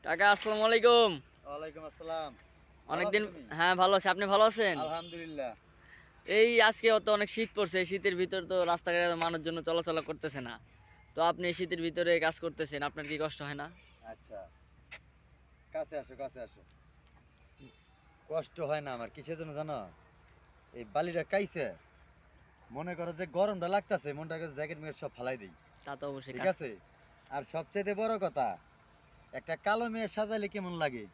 কাকা আসসালামু আলাইকুম। ওয়ালাইকুম আসসালাম। ভালো আছো অনেকদিন। তুমি? হ্যাঁ ভালো আছি, আপনি ভালো আছেন? আলহামদুলিল্লাহ। এই আজকে তো অনেক শীত পড়ছে, এই শীতের ভিতর তো রাস্তাঘাটে মানুষজন চলাচল করতেছে না। তো আপনি এই শীতের ভিতরে কাজ করতেছেন, আপনার কি কষ্ট হয় না? আচ্ছা, কাছে আসো, কাছে আসো। কষ্ট হয় না আমার, কিসের জন্য জানো? এই বালিটা কাইছে, মনে করো যে গরমটা লাগতাছে, মনটা করে জ্যাকেট ম্যাকেট সব ফালাই দেই। তা তো অবশ্যই ঠিক কাজ। আছে? আর সবচাইতে বড় কথা, একটা কালো মেয়ে সাজাইলে কেমন লাগে?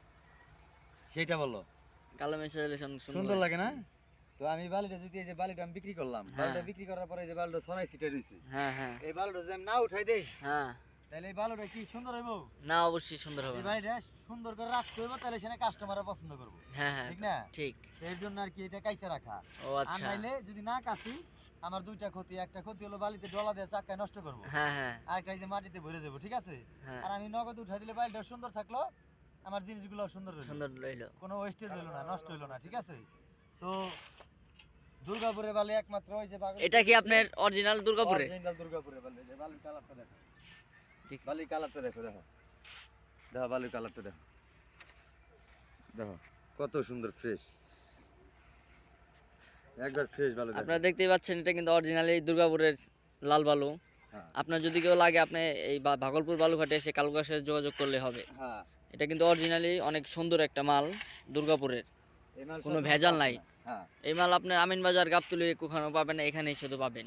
সেইটা বলো। কালো মেশাইলেশন সুন্দর সুন্দর লাগে। লাগে না? তো আমি বালিটা যদি এই যে বালিটা আমি বিক্রি করলাম, হ্যাঁ বালিটা বিক্রি করার পরে এই যে বালিটা ছড়াই ছিটাই রইছে। হ্যাঁ হ্যাঁ এই বালিটা যদি আমি না উঠাই দেই, হ্যাঁ। তাহলে এই বালিটা কি সুন্দর হইব? না, অবশ্যই সুন্দর হবে এই না। বাড়িটা সুন্দর করে রাখতে হবে, তাহলে সেখানে কাস্টমাররা পছন্দ করবো। হ্যাঁ হ্যাঁ ঠিক না? ঠিক। তো এর জন্য আর কি এটা কাইচে রাখা। ও আর আচ্ছা। নাইলে যদি না কাছি, আমার দুইটা ক্ষতি। একটা ক্ষতি হলো বালিতে ডলা দিয়ে চাক্কায় নষ্ট করবো, হ্যাঁ হ্যাঁ আরেকটা এই যে মাটিতে ভরে যাবো। ঠিক আছে? হ্যাঁ। আর আমি নগদ উঠাই দিলে বাড়িটা সুন্দর থাকলো, আমার জিনিসগুলো সুন্দর রইলো, সুন্দর রইলো। কোনো ওয়েস্টেজ হইলো না, নষ্ট হইলো না। ঠিক আছে? তো দুর্গাপুরের বালি একমাত্র ওই যে এটা কি আপনার অরিজিনাল দুর্গাপুরে? অরিজিনাল দুর্গাপুরের বালি। এই যে বালির কালারটা দেখো, ঠিক। বালির কালারটা দেখো, দেখো দেখো বালির কালারটা দেখো, দেখো কত সুন্দর ফ্রেশ, একবার ফ্রেশ বালু দেখো। আপনারা দেখতেই পাচ্ছেন, এটা কিন্তু অরিজিনালি দুর্গাপুরের লাল বালু। হ্যাঁ আপনার যদি কেউ লাগে, আপনি এই ভাগলপুর বালুঘাটে এসে কালুকার সাথে যোগাযোগ করলে হবে। হ্যাঁ, এটা কিন্তু অরিজিনালি অনেক সুন্দর একটা মাল, দুর্গাপুরের। এই মাল কোনো সচরাচর ভেজাল আসে নাই। না। হ্যাঁ এই মাল আপনার আমিনবাজার, গাবতলী কোখানো পাবেন না, এখানেই শুধু পাবেন।